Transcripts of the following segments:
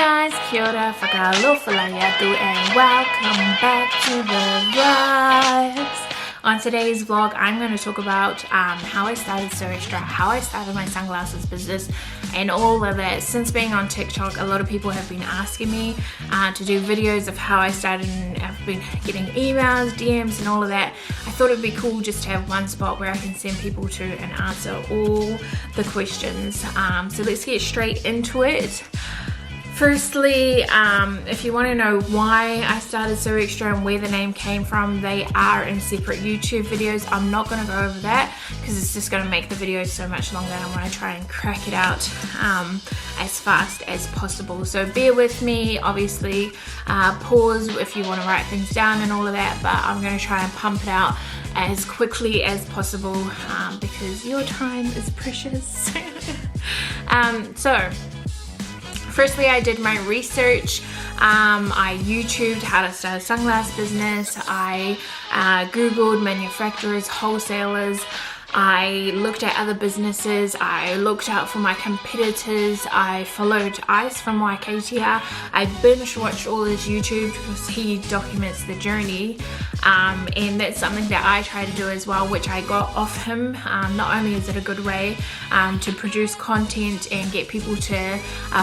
guys, kia ora, whakaalofa yatu, and welcome back to the vlogs. On today's vlog, I'm going to talk about how I started So Extra, how I started my sunglasses business, and all of that. Since being on TikTok, a lot of people have been asking me to do videos of how I started, and I've been getting emails, DMs, and all of that. I thought it'd be cool just to have one spot where I can send people to and answer all the questions. So let's get straight into it. Firstly, if you want to know why I started So Extra and where the name came from, they are in separate YouTube videos. I'm not going to go over that because it's just going to make the video so much longer, and I want to try and crack it out as fast as possible. So bear with me, obviously pause if you want to write things down and all of that, but I'm going to try and pump it out as quickly as possible because your time is precious. Firstly, I did my research. I YouTubed how to start a sunglass business. I Googled manufacturers, wholesalers. I looked at other businesses. I looked out for my competitors. I followed Ice from YKTR. I binge watched all his YouTube because he documents the journey. And that's something that I try to do as well, which I got off him. Not only is it a good way to produce content and get people to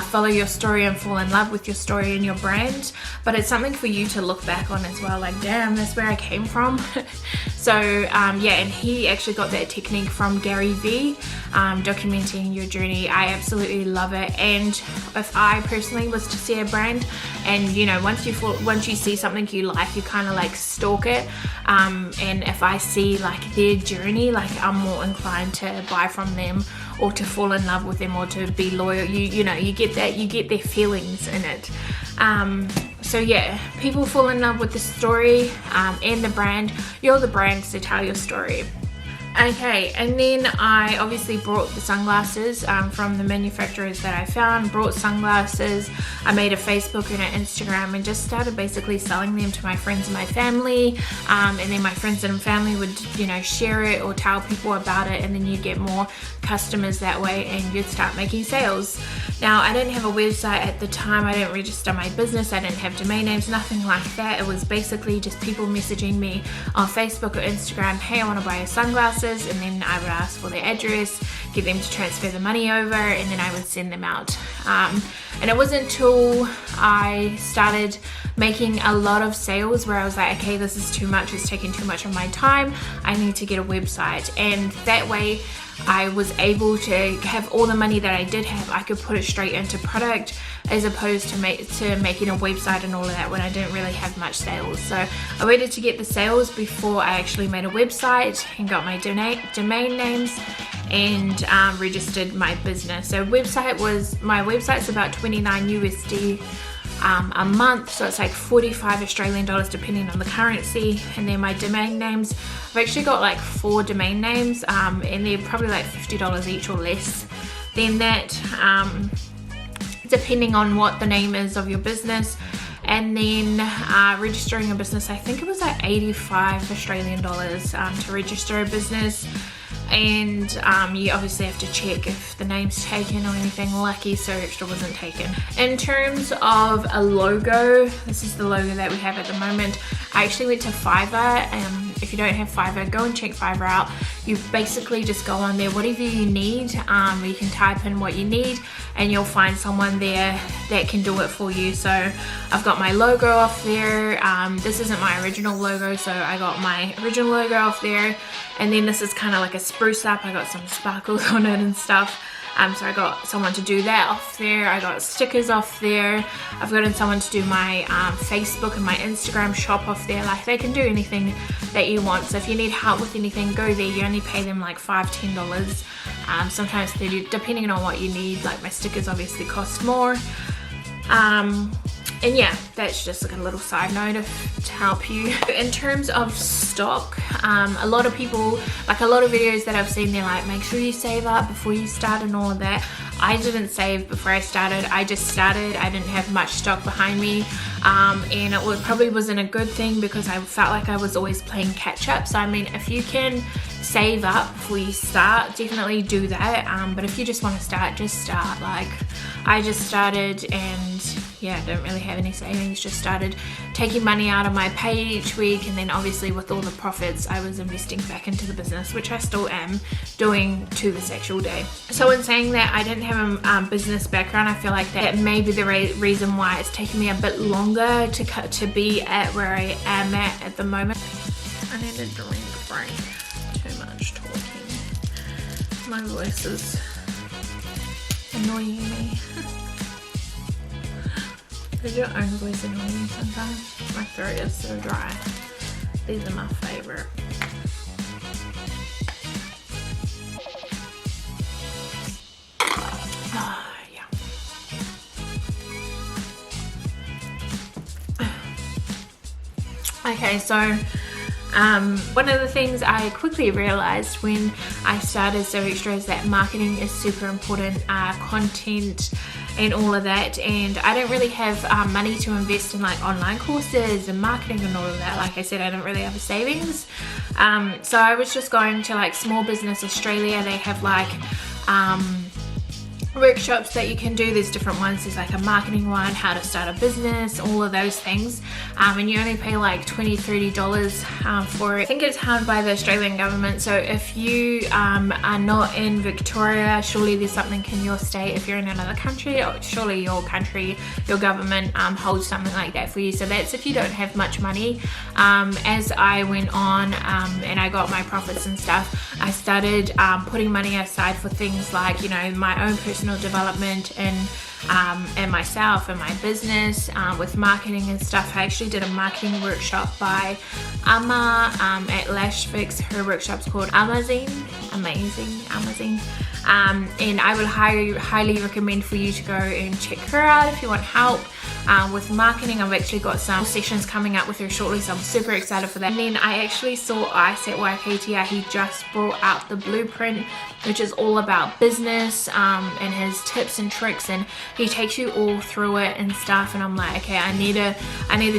follow your story and fall in love with your story and your brand, but it's something for you to look back on as well, like damn, that's where I came from. So yeah, and he actually got that technique from Gary V, documenting your journey. I absolutely love it. And if I personally was to see a brand, and you know, once you see something you like, you kind of like stalk it, and if I see like their journey, like I'm more inclined to buy from them or to fall in love with them or to be loyal. You know, you get their feelings in it. So yeah, people fall in love with the story and the brand. You're the brand, so tell your story. Okay, and then I obviously brought the sunglasses from the manufacturers that I found, brought sunglasses. I made a Facebook and an Instagram and just started basically selling them to my friends and my family, and then my friends and family would, you know, share it or tell people about it, and then you get more customers that way and you'd start making sales. Now, I didn't have a website at the time. I didn't register my business. I didn't have domain names, nothing like that. It was basically just people messaging me on Facebook or Instagram, hey, I want to buy your sunglasses. And then I would ask for their address, get them to transfer the money over, and then I would send them out. And it wasn't until I started making a lot of sales where I was like, okay, this is too much, it's taking too much of my time, I need to get a website. And that way I was able to have all the money that I did have, I could put it straight into product, as opposed to making a website and all of that when I didn't really have much sales. So I waited to get the sales before I actually made a website and got my domain names and registered my business. So my website's about 29 USD a month, so it's like 45 Australian dollars depending on the currency. And then my domain names, I've actually got like 4 domain names, and they're probably like $50 each or less than that, depending on what the name is of your business. And then registering a business, I think it was like 85 Australian dollars to register a business. And you obviously have to check if the name's taken or anything. Lucky So Extra wasn't taken. In terms of a logo, this is the logo that we have at the moment. I actually went to Fiverr. If you don't have Fiverr, go and check Fiverr out. You basically just go on there, whatever you need, you can type in what you need and you'll find someone there that can do it for you. So I've got my logo off there. This isn't my original logo, so I got my original logo off there, and then this is kind of like a spruce up. I got some sparkles on it and stuff. So I got someone to do that off there. I got stickers off there. I've gotten someone to do my Facebook and my Instagram shop off there. Like, they can do anything that you want. So if you need help with anything, go there. You only pay them like $5-10. Sometimes they do, depending on what you need. Like, my stickers obviously cost more. And yeah, that's just like a little side note to help you. In terms of stock, a lot of people, like a lot of videos that I've seen, they're like, make sure you save up before you start and all of that. I didn't save before I started. I just started. I didn't have much stock behind me, and it probably wasn't a good thing because I felt like I was always playing catch up. So I mean, if you can save up before you start, definitely do that. But if you just want to start, just start. Like I just started, and yeah, I don't really have any savings, just started taking money out of my pay each week, and then obviously with all the profits I was investing back into the business, which I still am doing to this actual day. So in saying that, I didn't have a business background. I feel like that may be the reason why it's taken me a bit longer to be at where I am at the moment. I need a drink break. Too much talking. My voice is annoying me. Does your own voice annoy you sometimes? My throat is so dry. These are my favorite. Yeah. Okay, so one of the things I quickly realized when I started So Extra is that marketing is super important, content and all of that, and I don't really have money to invest in like online courses and marketing and all of that. Like I said, I don't really have a savings, so I was just going to like Small Business Australia. They have like workshops that you can do. There's different ones. There's like a marketing one, how to start a business, all of those things, and you only pay like $20-30 for it. I think it's held by the Australian government, so if you are not in Victoria, surely there's something in your state. If you're in another country, surely your country, your government holds something like that for you. So that's if you don't have much money. As I went on and I got my profits and stuff, I started putting money aside for things like, you know, my own personal development and myself and my business with marketing and stuff. I actually did a marketing workshop by Amma at Lash Fix. Her workshop's called Amazing, and I would highly recommend for you to go and check her out if you want help with marketing. I've actually got some sessions coming up with her shortly, so I'm super excited for that. And then I actually saw Ice at YKTR. He just brought out the blueprint, which is all about business and his tips and tricks, and he takes you all through it and stuff. And I'm like, okay, I need to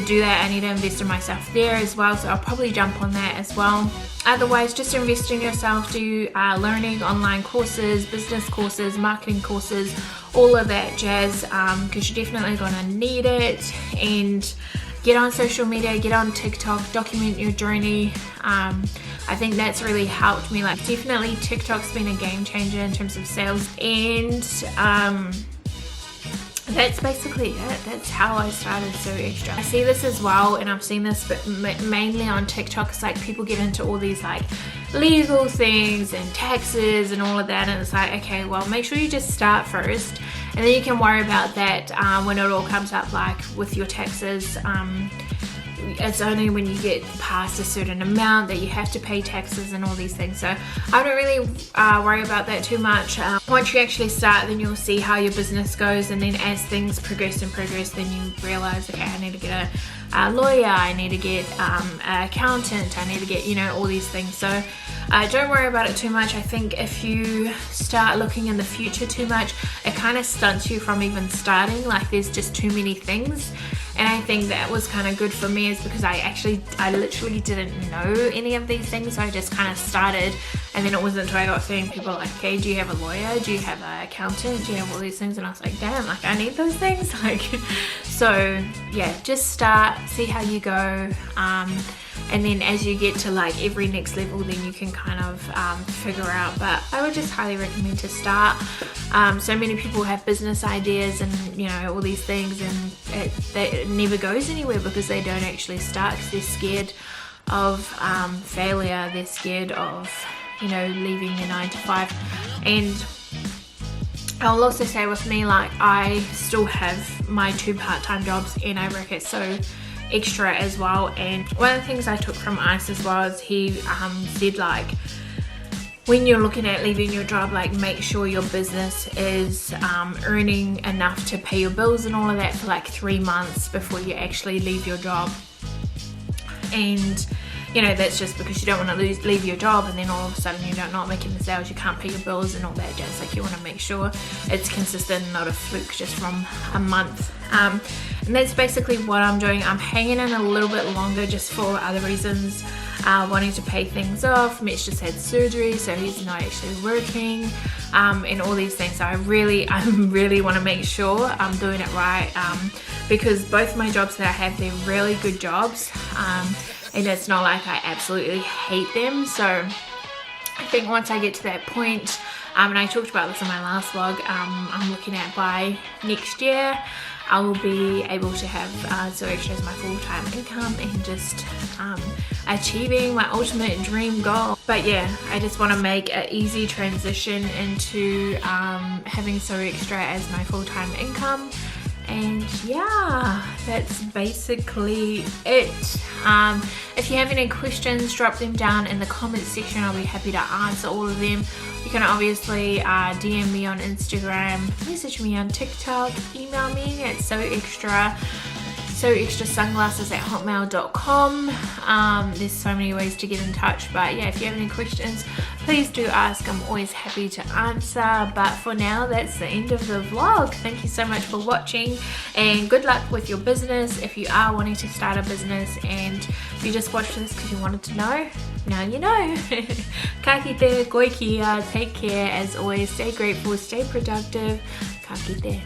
do that. I need to invest in myself there as well, so I'll probably jump on that as well. Otherwise, just invest in yourself, do learning, online courses, business courses, marketing courses, all of that jazz, because you're definitely going to need it. And get on social media, get on TikTok, document your journey. I think that's really helped me. Like, definitely TikTok's been a game changer in terms of sales, and that's basically it. That's how I started So Extra. I see this as well, and I've seen this but mainly on TikTok. It's like people get into all these like legal things and taxes and all of that, and it's like, okay, well, make sure you just start first, and then you can worry about that when it all comes up, like with your taxes. It's only when you get past a certain amount that you have to pay taxes and all these things. So I don't really worry about that too much. Once you actually start, then you'll see how your business goes, and then as things progress, then you realize, okay, I need to get a lawyer, I need to get an accountant, I need to get, you know, all these things. So don't worry about it too much. I think if you start looking in the future too much, it kind of stunts you from even starting. Like, there's just too many things. And I think that was kind of good for me, is because I literally didn't know any of these things. So I just kind of started, and then it wasn't until I got seeing people like, okay, do you have a lawyer? Do you have an accountant? Do you have all these things? And I was like, damn, like I need those things. Like, so yeah, just start, see how you go. And then as you get to like every next level, then you can kind of figure out. But I would just highly recommend to start. So many people have business ideas and, you know, all these things, and it never goes anywhere because they don't actually start, because they're scared of failure. They're scared of, you know, leaving your 9 to 5. And I'll also say with me, like, I still have my 2 part-time jobs, and I work at So Extra as well. And one of the things I took from Ice as well is he said, like, when you're looking at leaving your job, like, make sure your business is earning enough to pay your bills and all of that for like 3 months before you actually leave your job. And you know, that's just because you don't want to leave your job and then all of a sudden you're not making the sales, you can't pay your bills and all that jazz. Like, you want to make sure it's consistent and not a fluke just from a month. And that's basically what I'm doing. I'm hanging in a little bit longer just for other reasons. wanting to pay things off. Mitch just had surgery, so he's not actually working, and all these things. So I really want to make sure I'm doing it right, because both my jobs that I have, they're really good jobs, and it's not like I absolutely hate them. So I think once I get to that point, and I talked about this in my last vlog, I'm looking at by next year I will be able to have Sew Extra as my full-time income and just achieving my ultimate dream goal. But yeah, I just want to make an easy transition into having Sew Extra as my full-time income. And yeah, that's basically it. If you have any questions, drop them down in the comments section. I'll be happy to answer all of them. You can obviously DM me on Instagram, message me on TikTok, email me at sewextrasunglasses@hotmail.com. There's so many ways to get in touch, but yeah, if you have any questions, please do ask. I'm always happy to answer. But for now, that's the end of the vlog. Thank you so much for watching, and good luck with your business if you are wanting to start a business, and if you just watched this because you wanted to know, now you know. Ka kite, koe kia, take care. As always, stay grateful, stay productive. Ka kite.